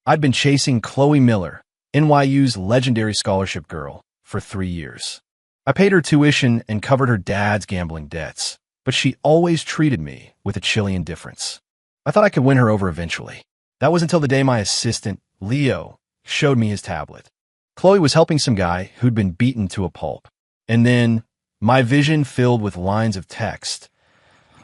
I'd been chasing Chloe Miller, NYU's legendary scholarship girl, for 3 years. I paid her tuition and covered her dad's gambling debts, but she always treated me with a chilly indifference. I thought I could win her over eventually. That was until the day my assistant, Leo, showed me his tablet. Chloe was helping some guy who'd been beaten to a pulp. And then, my vision filled with lines of text,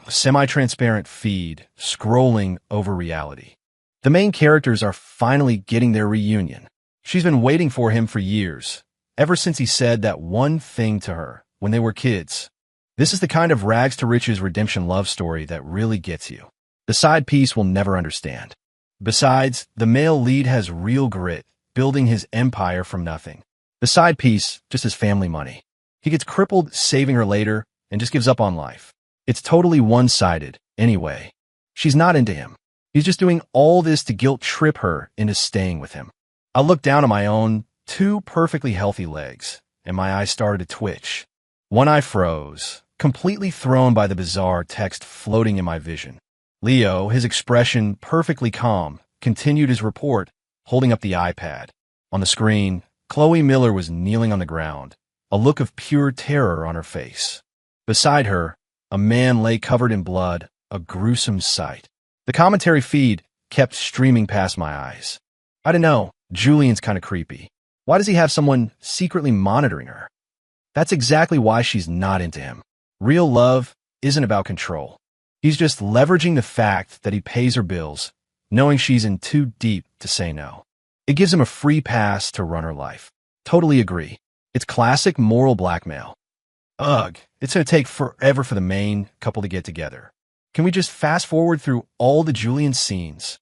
a semi-transparent feed scrolling over reality. The main characters are finally getting their reunion. She's been waiting for him for years, ever since he said that one thing to her when they were kids. This is the kind of rags-to-riches redemption love story that really gets you. The side piece will never understand. Besides, the male lead has real grit, building his empire from nothing. The side piece just has family money. He gets crippled saving her later and just gives up on life. It's totally one-sided, anyway. She's not into him. He's just doing all this to guilt-trip her into staying with him. I looked down at my own 2 perfectly healthy legs, and my eyes started to twitch. One eye froze, completely thrown by the bizarre text floating in my vision. Leo, his expression perfectly calm, continued his report, holding up the iPad. On the screen, Chloe Miller was kneeling on the ground, a look of pure terror on her face. Beside her, a man lay covered in blood, a gruesome sight. The commentary feed kept streaming past my eyes. I don't know, Julian's kind of creepy. Why does he have someone secretly monitoring her? That's exactly why she's not into him. Real love isn't about control. He's just leveraging the fact that he pays her bills, knowing she's in too deep to say no. It gives him a free pass to run her life. Totally agree. It's classic moral blackmail. Ugh, it's going to take forever for the main couple to get together. Can we just fast forward through all the Julian scenes?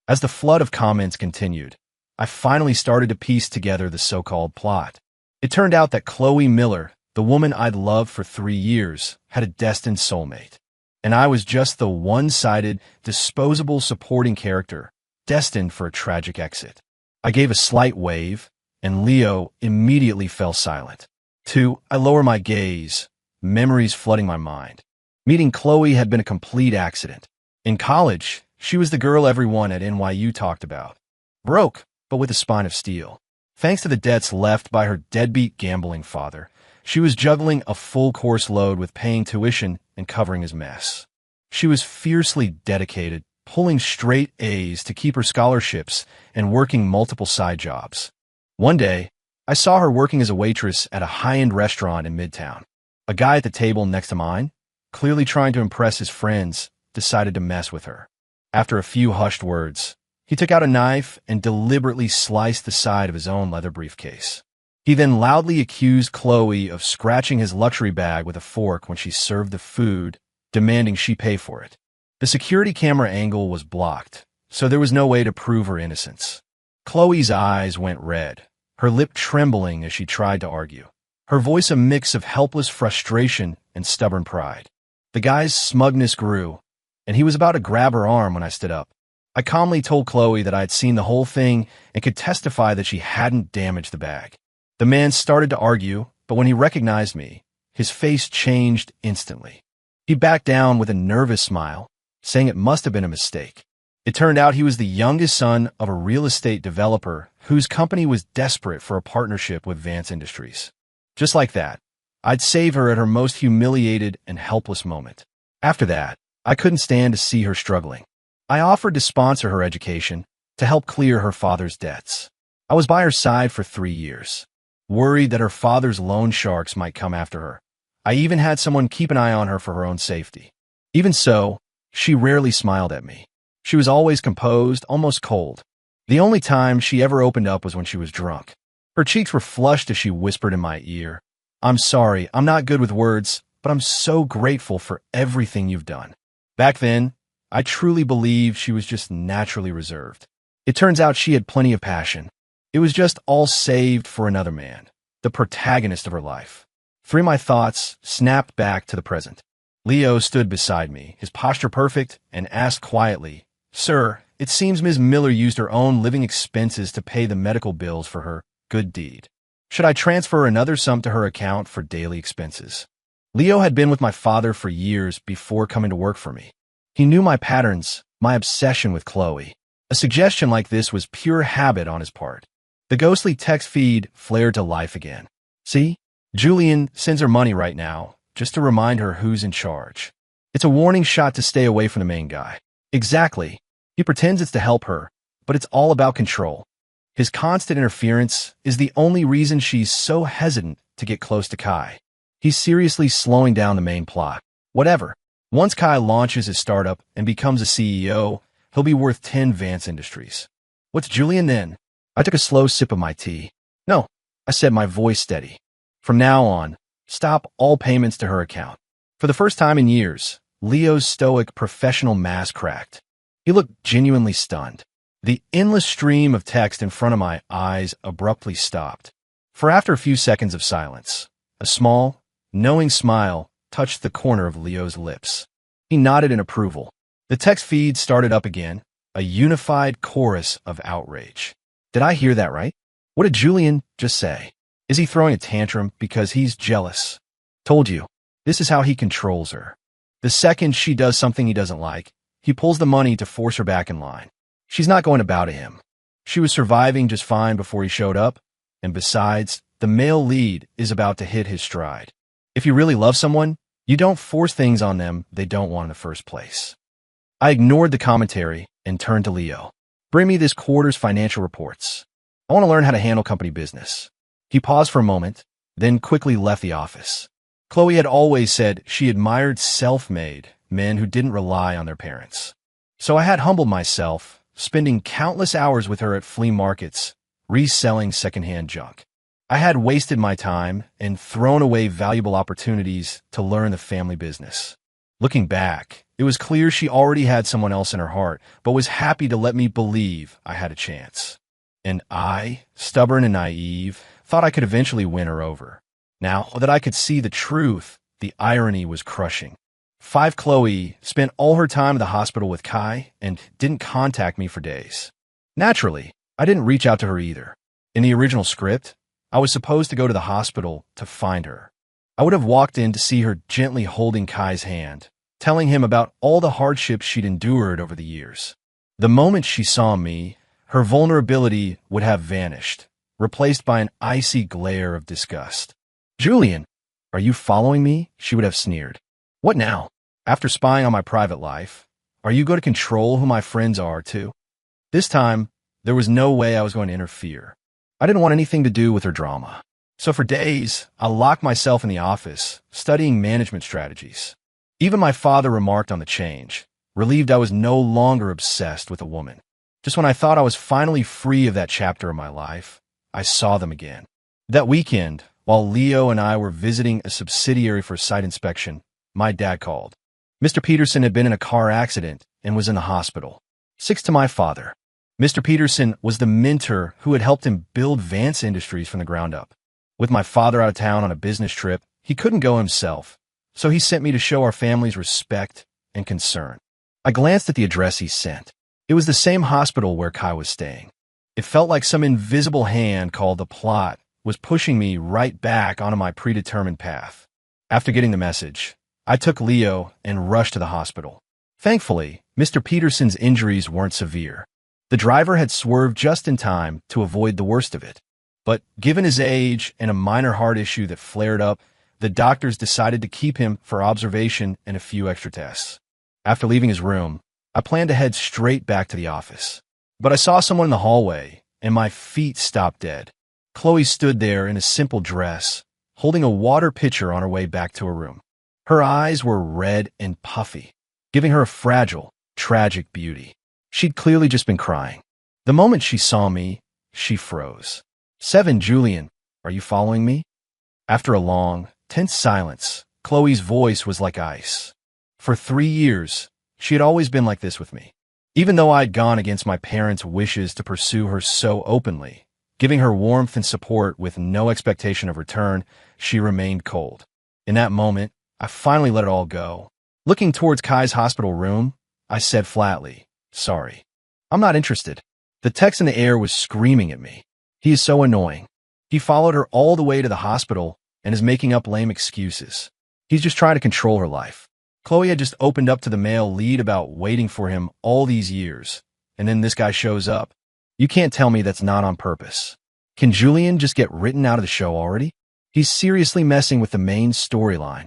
As the flood of comments continued, I finally started to piece together the so-called plot. It turned out that Chloe Miller, the woman I'd loved for 3 years, had a destined soulmate. And I was just the one-sided, disposable supporting character, destined for a tragic exit. I gave a slight wave, and Leo immediately fell silent. 2, I lower my gaze, memories flooding my mind. Meeting Chloe had been a complete accident. In college, she was the girl everyone at NYU talked about. Broke, but with a spine of steel. Thanks to the debts left by her deadbeat gambling father, she was juggling a full course load with paying tuition and covering his mess. She was fiercely dedicated, pulling straight A's to keep her scholarships and working multiple side jobs. One day, I saw her working as a waitress at a high-end restaurant in Midtown. A guy at the table next to mine, clearly trying to impress his friends, decided to mess with her. After a few hushed words, he took out a knife and deliberately sliced the side of his own leather briefcase. He then loudly accused Chloe of scratching his luxury bag with a fork when she served the food, demanding she pay for it. The security camera angle was blocked, so there was no way to prove her innocence. Chloe's eyes went red, her lip trembling as she tried to argue, her voice a mix of helpless frustration and stubborn pride. The guy's smugness grew, and he was about to grab her arm when I stood up. I calmly told Chloe that I had seen the whole thing and could testify that she hadn't damaged the bag. The man started to argue, but when he recognized me, his face changed instantly. He backed down with a nervous smile, saying it must have been a mistake. It turned out he was the youngest son of a real estate developer whose company was desperate for a partnership with Vance Industries. Just like that, I'd save her at her most humiliated and helpless moment. After that, I couldn't stand to see her struggling. I offered to sponsor her education to help clear her father's debts. I was by her side for 3 years, worried that her father's loan sharks might come after her. I even had someone keep an eye on her for her own safety. Even so, she rarely smiled at me. She was always composed, almost cold. The only time she ever opened up was when she was drunk. Her cheeks were flushed as she whispered in my ear, "I'm sorry, I'm not good with words, but I'm so grateful for everything you've done." Back then, I truly believed she was just naturally reserved. It turns out she had plenty of passion. It was just all saved for another man, the protagonist of her life. 3 of my thoughts snapped back to the present. Leo stood beside me, his posture perfect, and asked quietly, "Sir, it seems Ms. Miller used her own living expenses to pay the medical bills for her good deed. Should I transfer another sum to her account for daily expenses?" Leo had been with my father for years before coming to work for me. He knew my patterns, my obsession with Chloe. A suggestion like this was pure habit on his part. The ghostly text feed flared to life again. See? Julian sends her money right now, just to remind her who's in charge. It's a warning shot to stay away from the main guy. Exactly. He pretends it's to help her, but it's all about control. His constant interference is the only reason she's so hesitant to get close to Kai. He's seriously slowing down the main plot. Whatever. Once Kai launches his startup and becomes a CEO, he'll be worth 10 Vance Industries. What's Julian then? I took a slow sip of my tea. No, I said, my voice steady. From now on, stop all payments to her account. For the first time in years, Leo's stoic professional mask cracked. He looked genuinely stunned. The endless stream of text in front of my eyes abruptly stopped. For after a few seconds of silence, a small, knowing smile touched the corner of Leo's lips. He nodded in approval. The text feed started up again, a unified chorus of outrage. Did I hear that right? What did Julian just say? Is he throwing a tantrum because he's jealous? Told you, this is how he controls her. The second she does something he doesn't like, he pulls the money to force her back in line. She's not going to bow to him. She was surviving just fine before he showed up, and besides, the male lead is about to hit his stride. If you really love someone, you don't force things on them they don't want in the first place. I ignored the commentary and turned to Leo. Bring me this quarter's financial reports. I want to learn how to handle company business. He paused for a moment, then quickly left the office. Chloe had always said she admired self-made men who didn't rely on their parents. So I had humbled myself, spending countless hours with her at flea markets, reselling secondhand junk. I had wasted my time and thrown away valuable opportunities to learn the family business. Looking back, it was clear she already had someone else in her heart, but was happy to let me believe I had a chance. And I, stubborn and naive, thought I could eventually win her over. Now that I could see the truth, the irony was crushing. Chloe spent all her time at the hospital with Kai and didn't contact me for days. Naturally, I didn't reach out to her either. In the original script, I was supposed to go to the hospital to find her. I would have walked in to see her gently holding Kai's hand, telling him about all the hardships she'd endured over the years. The moment she saw me, her vulnerability would have vanished, replaced by an icy glare of disgust. Julian, are you following me? She would have sneered. What now? After spying on my private life, are you going to control who my friends are, too? This time, there was no way I was going to interfere. I didn't want anything to do with her drama. So for days, I locked myself in the office, studying management strategies. Even my father remarked on the change, relieved I was no longer obsessed with a woman. Just when I thought I was finally free of that chapter of my life, I saw them again. That weekend, while Leo and I were visiting a subsidiary for site inspection, my dad called. Mr. Peterson had been in a car accident and was in the hospital. Six to my father. Mr. Peterson was the mentor who had helped him build Vance Industries from the ground up. With my father out of town on a business trip, he couldn't go himself, so he sent me to show our family's respect and concern. I glanced at the address he sent. It was the same hospital where Kai was staying. It felt like some invisible hand called the plot was pushing me right back onto my predetermined path. After getting the message, I took Leo and rushed to the hospital. Thankfully, Mr. Peterson's injuries weren't severe. The driver had swerved just in time to avoid the worst of it. But given his age and a minor heart issue that flared up, the doctors decided to keep him for observation and a few extra tests. After leaving his room, I planned to head straight back to the office. But I saw someone in the hallway, and my feet stopped dead. Chloe stood there in a simple dress, holding a water pitcher on her way back to her room. Her eyes were red and puffy, giving her a fragile, tragic beauty. She'd clearly just been crying. The moment she saw me, she froze. 7, Julian, are you following me? After a long, tense silence, Chloe's voice was like ice. For 3 years, she had always been like this with me. Even though I'd gone against my parents' wishes to pursue her so openly, giving her warmth and support with no expectation of return, she remained cold. In that moment, I finally let it all go. Looking towards Kai's hospital room, I said flatly, sorry. I'm not interested. The text in the air was screaming at me. He is so annoying. He followed her all the way to the hospital and is making up lame excuses. He's just trying to control her life. Chloe had just opened up to the male lead about waiting for him all these years, and then this guy shows up. You can't tell me that's not on purpose. Can Julian just get written out of the show already? He's seriously messing with the main storyline.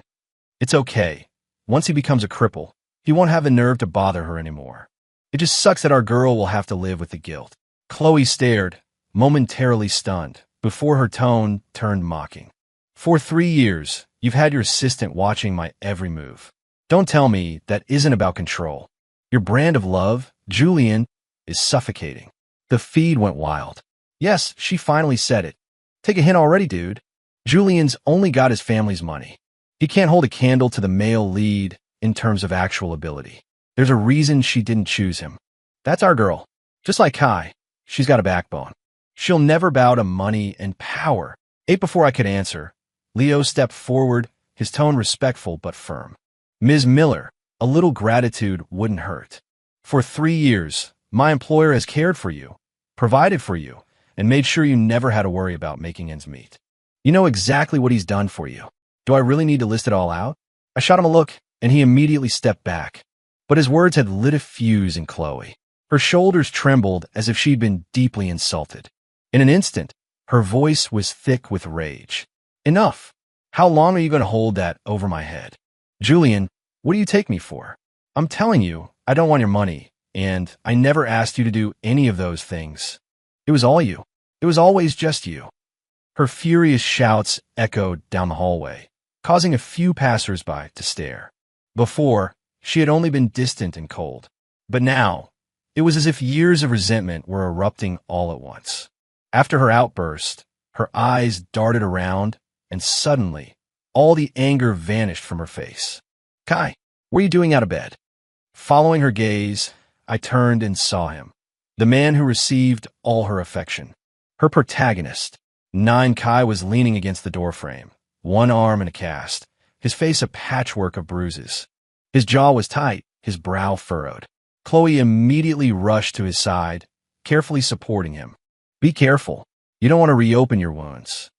It's okay. Once he becomes a cripple, he won't have the nerve to bother her anymore. It just sucks that our girl will have to live with the guilt. Chloe stared, momentarily stunned, before her tone turned mocking. For 3 years, you've had your assistant watching my every move. Don't tell me that isn't about control. Your brand of love, Julian, is suffocating. The feed went wild. Yes, she finally said it. Take a hint already, dude. Julian's only got his family's money. He can't hold a candle to the male lead in terms of actual ability. There's a reason she didn't choose him. That's our girl. Just like Kai, she's got a backbone. She'll never bow to money and power. Before I could answer, Leo stepped forward, his tone respectful but firm. Ms. Miller, a little gratitude wouldn't hurt. For 3 years, my employer has cared for you, provided for you, and made sure you never had to worry about making ends meet. You know exactly what he's done for you. Do I really need to list it all out? I shot him a look, and he immediately stepped back. But his words had lit a fuse in Chloe. Her shoulders trembled as if she'd been deeply insulted. In an instant, her voice was thick with rage. Enough! How long are you going to hold that over my head? Julian, what do you take me for? I'm telling you, I don't want your money, and I never asked you to do any of those things. It was all you. It was always just you. Her furious shouts echoed down the hallway, causing a few passers-by to stare. Before, she had only been distant and cold. But now, it was as if years of resentment were erupting all at once. After her outburst, her eyes darted around, and suddenly, all the anger vanished from her face. Kai, what are you doing out of bed? Following her gaze, I turned and saw him. The man who received all her affection. Her protagonist. 9 Kai was leaning against the doorframe, one arm in a cast, his face a patchwork of bruises. His jaw was tight, his brow furrowed. Chloe immediately rushed to his side, carefully supporting him. Be careful. You don't want to reopen your wounds.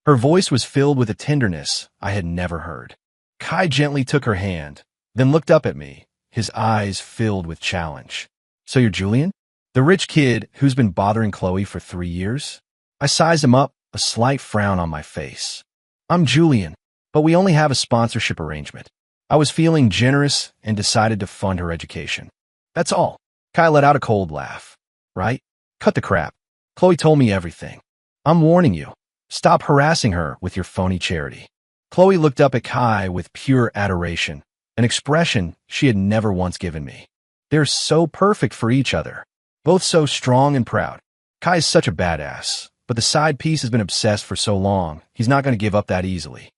Her voice was filled with a tenderness I had never heard. Kai gently took her hand, then looked up at me, his eyes filled with challenge. So you're Julian? The rich kid who's been bothering Chloe for 3 years? I sized him up, a slight frown on my face. I'm Julian, but we only have a sponsorship arrangement. I was feeling generous and decided to fund her education. That's all. Kai let out a cold laugh. Right? Cut the crap. Chloe told me everything. I'm warning you. Stop harassing her with your phony charity. Chloe looked up at Kai with pure adoration, an expression she had never once given me. They're so perfect for each other. Both so strong and proud. Kai is such a badass, but the side piece has been obsessed for so long, he's not going to give up that easily.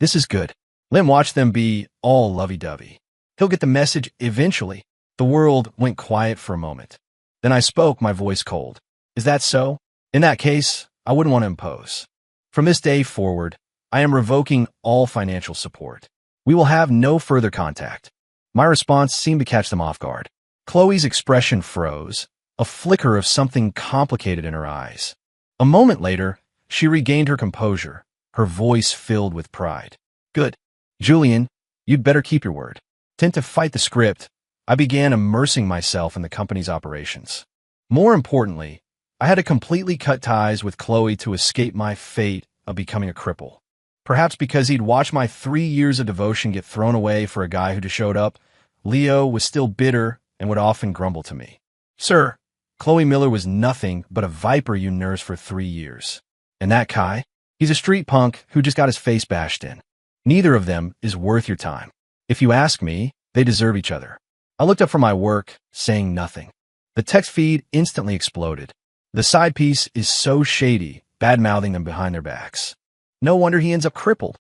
This is good. Let him watch them be all lovey-dovey. He'll get the message eventually. The world went quiet for a moment. Then I spoke, my voice cold. Is that so? In that case, I wouldn't want to impose. From this day forward, I am revoking all financial support. We will have no further contact. My response seemed to catch them off guard. Chloe's expression froze, a flicker of something complicated in her eyes. A moment later, she regained her composure, her voice filled with pride. Good. Julian, you'd better keep your word. Intent to fight the script, I began immersing myself in the company's operations. More importantly, I had to completely cut ties with Chloe to escape my fate of becoming a cripple. Perhaps because he'd watched my 3 years of devotion get thrown away for a guy who just showed up, Leo was still bitter and would often grumble to me. Sir, Chloe Miller was nothing but a viper you nursed for 3 years. And that Kai? He's a street punk who just got his face bashed in. Neither of them is worth your time. If you ask me, they deserve each other. I looked up from my work, saying nothing. The text feed instantly exploded. The side piece is so shady, bad-mouthing them behind their backs. No wonder he ends up crippled.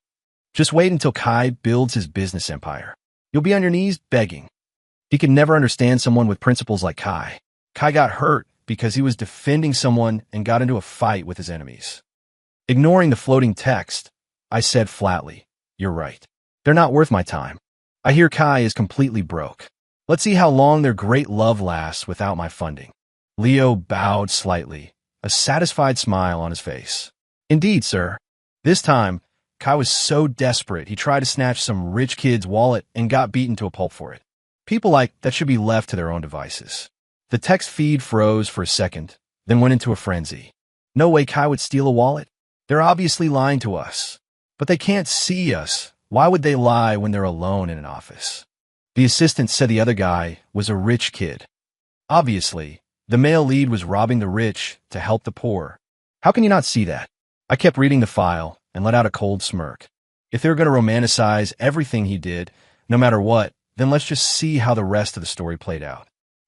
Just wait until Kai builds his business empire. You'll be on your knees begging. He could never understand someone with principles like Kai. Kai got hurt because he was defending someone and got into a fight with his enemies. Ignoring the floating text, I said flatly, you're right. They're not worth my time. I hear Kai is completely broke. Let's see how long their great love lasts without my funding. Leo bowed slightly, a satisfied smile on his face. Indeed, sir. This time, Kai was so desperate he tried to snatch some rich kid's wallet and got beaten to a pulp for it. People like that should be left to their own devices. The text feed froze for a second, then went into a frenzy. No way Kai would steal a wallet. They're obviously lying to us. But they can't see us. Why would they lie when they're alone in an office? The assistant said the other guy was a rich kid. Obviously, the male lead was robbing the rich to help the poor. How can you not see that? I kept reading the file and let out a cold smirk. If they were going to romanticize everything he did, no matter what, then let's just see how the rest of the story played out.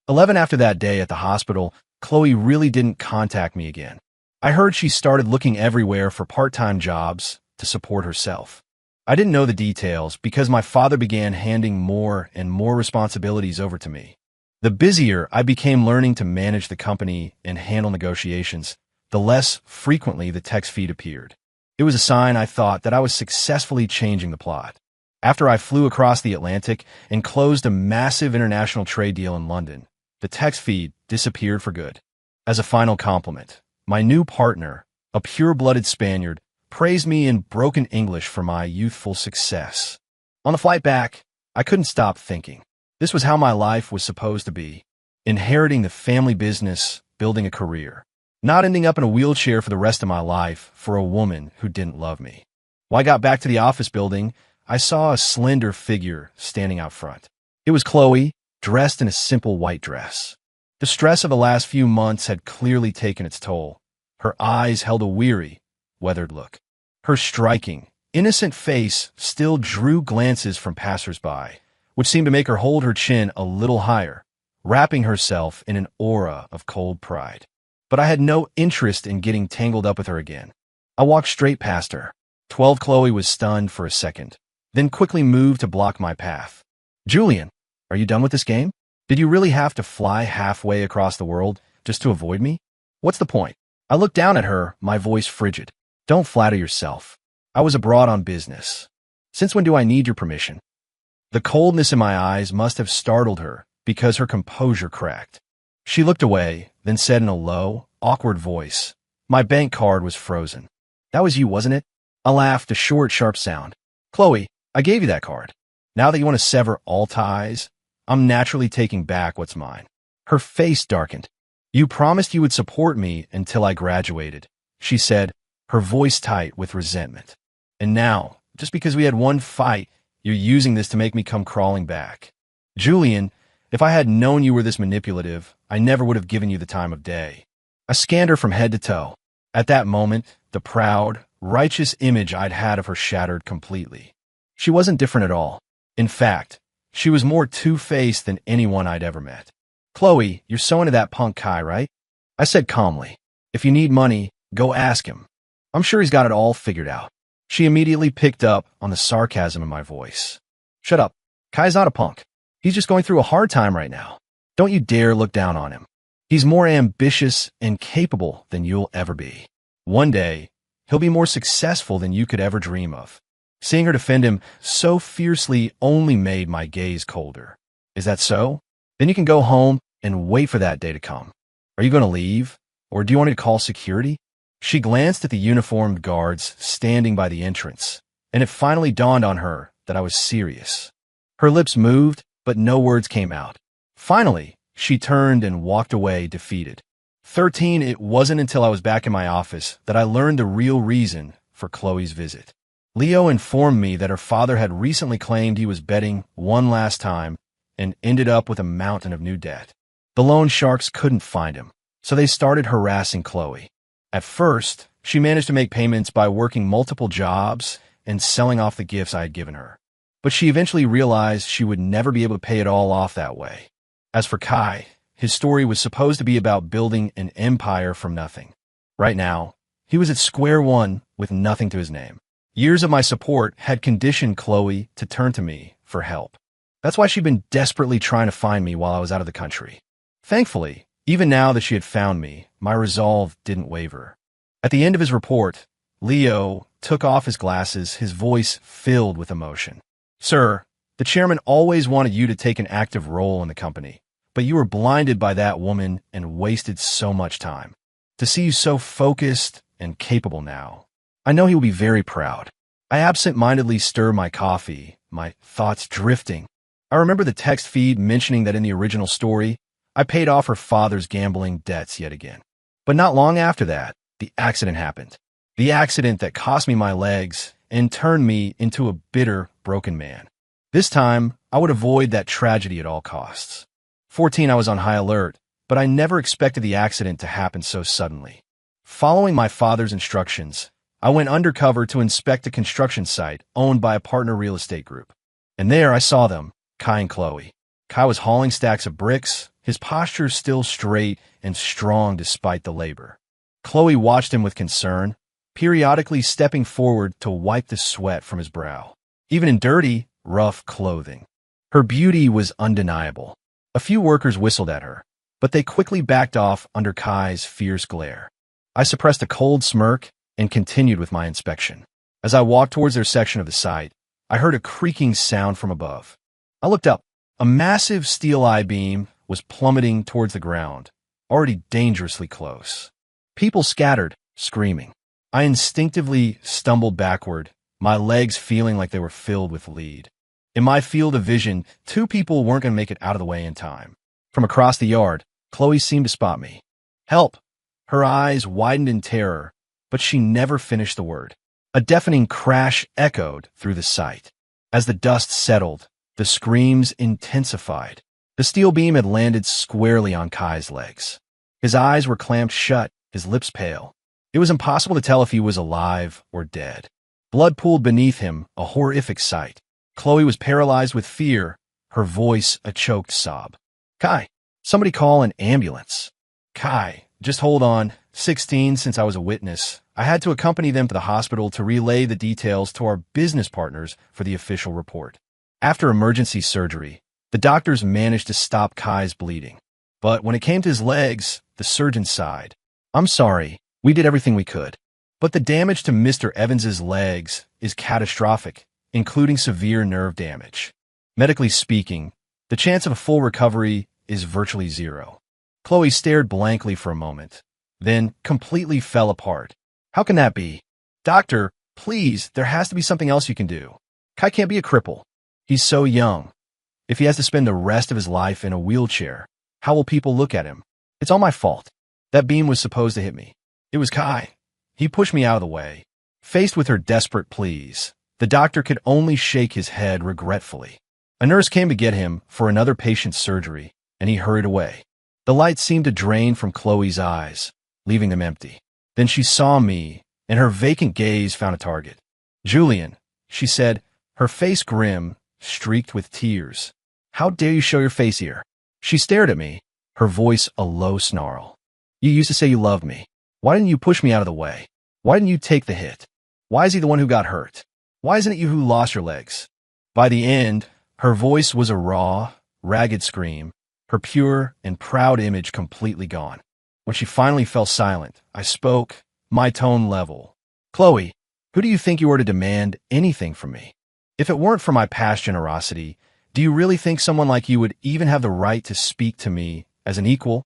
11 after that day at the hospital, Chloe really didn't contact me again. I heard she started looking everywhere for part-time jobs to support herself. I didn't know the details because my father began handing more and more responsibilities over to me. The busier I became learning to manage the company and handle negotiations, the less frequently the text feed appeared. It was a sign, I thought, that I was successfully changing the plot. After I flew across the Atlantic and closed a massive international trade deal in London, the text feed disappeared for good. As a final compliment, my new partner, a pure-blooded Spaniard, praised me in broken English for my youthful success. On the flight back, I couldn't stop thinking. This was how my life was supposed to be. Inheriting the family business, building a career. Not ending up in a wheelchair for the rest of my life for a woman who didn't love me. When I got back to the office building, I saw a slender figure standing out front. It was Chloe, dressed in a simple white dress. The stress of the last few months had clearly taken its toll. Her eyes held a weary, weathered look. Her striking, innocent face still drew glances from passers-by, which seemed to make her hold her chin a little higher, wrapping herself in an aura of cold pride. But I had no interest in getting tangled up with her again. I walked straight past her. 12 Chloe was stunned for a second, then quickly moved to block my path. Julian, are you done with this game? Did you really have to fly halfway across the world just to avoid me? What's the point? I looked down at her, my voice frigid. Don't flatter yourself. I was abroad on business. Since when do I need your permission? The coldness in my eyes must have startled her because her composure cracked. She looked away, then said in a low, awkward voice, "My bank card was frozen." That was you, wasn't it? I laughed, a short, sharp sound. Chloe, I gave you that card. Now that you want to sever all ties, I'm naturally taking back what's mine. Her face darkened. You promised you would support me until I graduated, she said, her voice tight with resentment. And now, just because we had one fight, you're using this to make me come crawling back. Julian, if I had known you were this manipulative, I never would have given you the time of day. I scanned her from head to toe. At that moment, the proud, righteous image I'd had of her shattered completely. She wasn't different at all. In fact, she was more two-faced than anyone I'd ever met. Chloe, you're so into that punk Kai, right? I said calmly. If you need money, go ask him. I'm sure he's got it all figured out. She immediately picked up on the sarcasm in my voice. Shut up. Kai's not a punk. He's just going through a hard time right now. Don't you dare look down on him. He's more ambitious and capable than you'll ever be. One day, he'll be more successful than you could ever dream of. Seeing her defend him so fiercely only made my gaze colder. Is that so? Then you can go home and wait for that day to come. Are you going to leave? Or do you want me to call security? She glanced at the uniformed guards standing by the entrance, and it finally dawned on her that I was serious. Her lips moved, but no words came out. Finally, she turned and walked away defeated. 13, it wasn't until I was back in my office that I learned the real reason for Chloe's visit. Leo informed me that her father had recently claimed he was betting one last time and ended up with a mountain of new debt. The loan sharks couldn't find him, so they started harassing Chloe. At first, she managed to make payments by working multiple jobs and selling off the gifts I had given her. But she eventually realized she would never be able to pay it all off that way. As for Kai, his story was supposed to be about building an empire from nothing. Right now, he was at square one with nothing to his name. Years of my support had conditioned Chloe to turn to me for help. That's why she'd been desperately trying to find me while I was out of the country. Thankfully, even now that she had found me, my resolve didn't waver. At the end of his report, Leo took off his glasses, his voice filled with emotion. Sir, the chairman always wanted you to take an active role in the company, but you were blinded by that woman and wasted so much time. To see you so focused and capable now, I know he will be very proud. I absent-mindedly stir my coffee, my thoughts drifting. I remember the text feed mentioning that in the original story, I paid off her father's gambling debts yet again. But not long after that, the accident happened. The accident that cost me my legs and turned me into a bitter, broken man. This time, I would avoid that tragedy at all costs. 14, I was on high alert, but I never expected the accident to happen so suddenly. Following my father's instructions, I went undercover to inspect a construction site owned by a partner real estate group. And there I saw them, Kai and Chloe. Kai was hauling stacks of bricks, his posture still straight and strong despite the labor. Chloe watched him with concern, periodically stepping forward to wipe the sweat from his brow. Even in dirty, rough clothing, her beauty was undeniable. A few workers whistled at her, but they quickly backed off under Kai's fierce glare. I suppressed a cold smirk and continued with my inspection. As I walked towards their section of the site, I heard a creaking sound from above. I looked up. A massive steel I-beam was plummeting towards the ground, already dangerously close. People scattered, screaming. I instinctively stumbled backward, my legs feeling like they were filled with lead. In my field of vision, 2 people weren't going to make it out of the way in time. From across the yard, Chloe seemed to spot me. Help! Her eyes widened in terror, but she never finished the word. A deafening crash echoed through the site. As the dust settled, the screams intensified. The steel beam had landed squarely on Kai's legs. His eyes were clamped shut, his lips pale. It was impossible to tell if he was alive or dead. Blood pooled beneath him, a horrific sight. Chloe was paralyzed with fear, her voice a choked sob. Kai, somebody call an ambulance. Kai, just hold on. 16, since I was a witness, I had to accompany them to the hospital to relay the details to our business partners for the official report. After emergency surgery, the doctors managed to stop Kai's bleeding. But when it came to his legs, the surgeon sighed. I'm sorry, we did everything we could. But the damage to Mr. Evans's legs is catastrophic, including severe nerve damage. Medically speaking, the chance of a full recovery is virtually zero. Chloe stared blankly for a moment, then completely fell apart. How can that be? Doctor, please, there has to be something else you can do. Kai can't be a cripple. He's so young. If he has to spend the rest of his life in a wheelchair, how will people look at him? It's all my fault. That beam was supposed to hit me. It was Kai. He pushed me out of the way. Faced with her desperate pleas, the doctor could only shake his head regretfully. A nurse came to get him for another patient's surgery, and he hurried away. The light seemed to drain from Chloe's eyes, leaving them empty. Then she saw me, and her vacant gaze found a target. Julian, she said, her face grim, streaked with tears. How dare you show your face here? She stared at me, her voice a low snarl. You used to say you loved me. Why didn't you push me out of the way? Why didn't you take the hit? Why is he the one who got hurt? Why isn't it you who lost your legs? By the end, her voice was a raw, ragged scream, her pure and proud image completely gone. When she finally fell silent, I spoke, my tone level. Chloe, who do you think you are to demand anything from me? If it weren't for my past generosity, do you really think someone like you would even have the right to speak to me as an equal?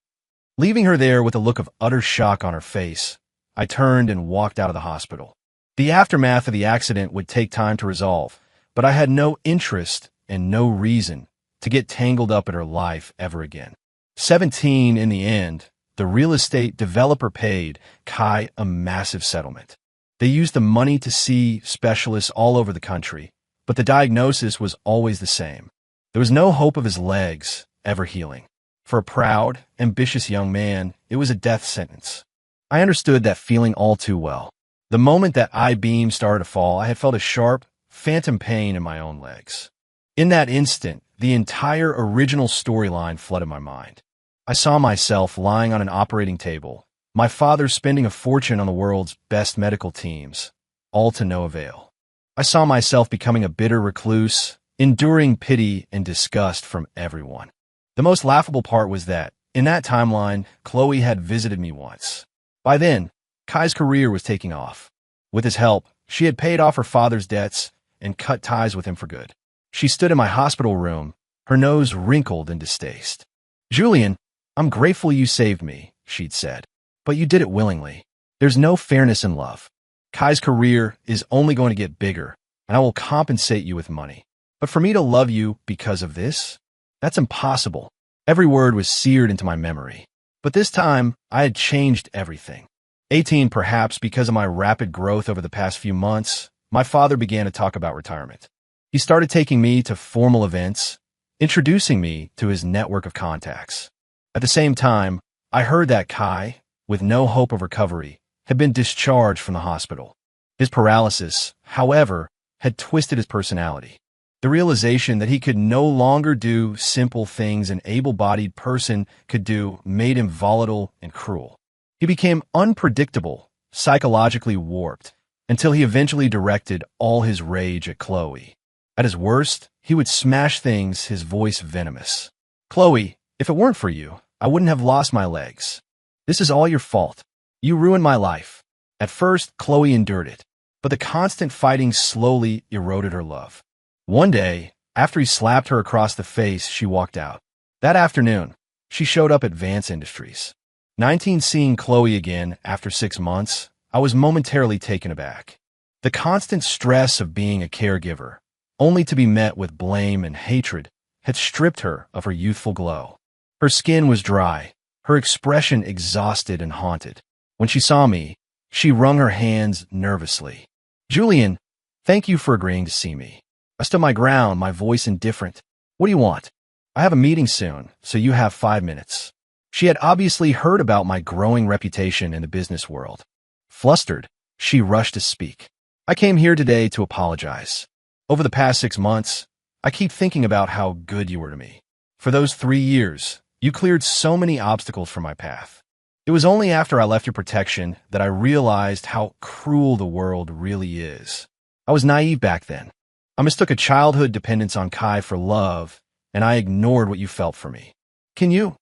Leaving her there with a look of utter shock on her face, I turned and walked out of the hospital. The aftermath of the accident would take time to resolve, but I had no interest and no reason to get tangled up in her life ever again. 17, in the end, the real estate developer paid Kai a massive settlement. They used the money to see specialists all over the country, but the diagnosis was always the same. There was no hope of his legs ever healing. For a proud, ambitious young man, it was a death sentence. I understood that feeling all too well. The moment that I-beam started to fall, I had felt a sharp, phantom pain in my own legs. In that instant, the entire original storyline flooded my mind. I saw myself lying on an operating table, my father spending a fortune on the world's best medical teams, all to no avail. I saw myself becoming a bitter recluse, enduring pity and disgust from everyone. The most laughable part was that, in that timeline, Chloe had visited me once. By then, Kai's career was taking off. With his help, she had paid off her father's debts and cut ties with him for good. She stood in my hospital room, her nose wrinkled in distaste. Julian, I'm grateful you saved me, she'd said, but you did it willingly. There's no fairness in love. Kai's career is only going to get bigger, and I will compensate you with money. But for me to love you because of this? That's impossible. Every word was seared into my memory. But this time, I had changed everything. 18, perhaps because of my rapid growth over the past few months, my father began to talk about retirement. He started taking me to formal events, introducing me to his network of contacts. At the same time, I heard that Kai, with no hope of recovery, had been discharged from the hospital. His paralysis, however, had twisted his personality. The realization that he could no longer do simple things an able-bodied person could do made him volatile and cruel. He became unpredictable, psychologically warped, until he eventually directed all his rage at Chloe. At his worst, he would smash things, his voice venomous. "Chloe, if it weren't for you, I wouldn't have lost my legs. This is all your fault. You ruined my life." At first, Chloe endured it, but the constant fighting slowly eroded her love. One day, after he slapped her across the face, she walked out. That afternoon, she showed up at Vance Industries. 19, seeing Chloe again after 6 months, I was momentarily taken aback. The constant stress of being a caregiver, only to be met with blame and hatred, had stripped her of her youthful glow. Her skin was dry, her expression exhausted and haunted. When she saw me, she wrung her hands nervously. "Julian, thank you for agreeing to see me." I stood my ground, my voice indifferent. "What do you want?" "I have a meeting soon, so you have 5 minutes." She had obviously heard about my growing reputation in the business world. Flustered, she rushed to speak. "I came here today to apologize. Over the past 6 months, I keep thinking about how good you were to me. For those 3 years, you cleared so many obstacles from my path. It was only after I left your protection that I realized how cruel the world really is. I was naive back then. I mistook a childhood dependence on Kai for love, and I ignored what you felt for me. Can you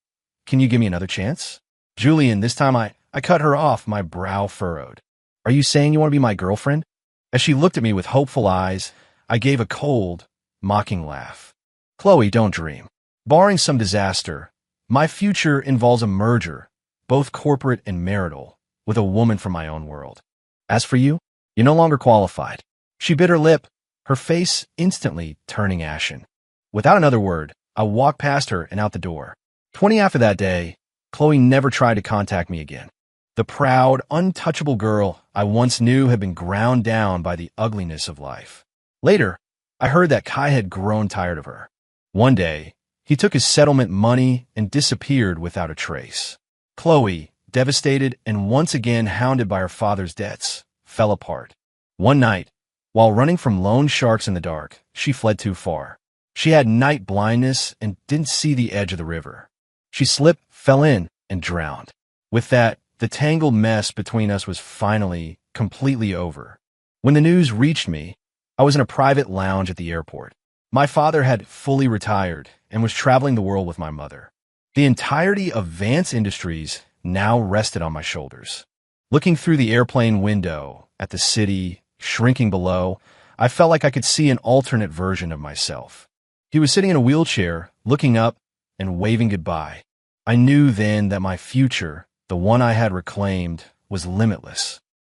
give me another chance?" "Julian," this time I cut her off, my brow furrowed. "Are you saying you want to be my girlfriend?" As she looked at me with hopeful eyes, I gave a cold, mocking laugh. "Chloe, don't dream. Barring some disaster, my future involves a merger, both corporate and marital, with a woman from my own world. As for you, you're no longer qualified." She bit her lip, her face instantly turning ashen. Without another word, I walked past her and out the door. 20 after that day, Chloe never tried to contact me again. The proud, untouchable girl I once knew had been ground down by the ugliness of life. Later, I heard that Kai had grown tired of her. One day, he took his settlement money and disappeared without a trace. Chloe, devastated and once again hounded by her father's debts, fell apart. One night, while running from loan sharks in the dark, she fled too far. She had night blindness and didn't see the edge of the river. She slipped, fell in, and drowned. With that, the tangled mess between us was finally completely over. When the news reached me, I was in a private lounge at the airport. My father had fully retired and was traveling the world with my mother. The entirety of Vance Industries now rested on my shoulders. Looking through the airplane window at the city shrinking below, I felt like I could see an alternate version of myself. He was sitting in a wheelchair, looking up and waving goodbye. I knew then that my future, the one I had reclaimed, was limitless.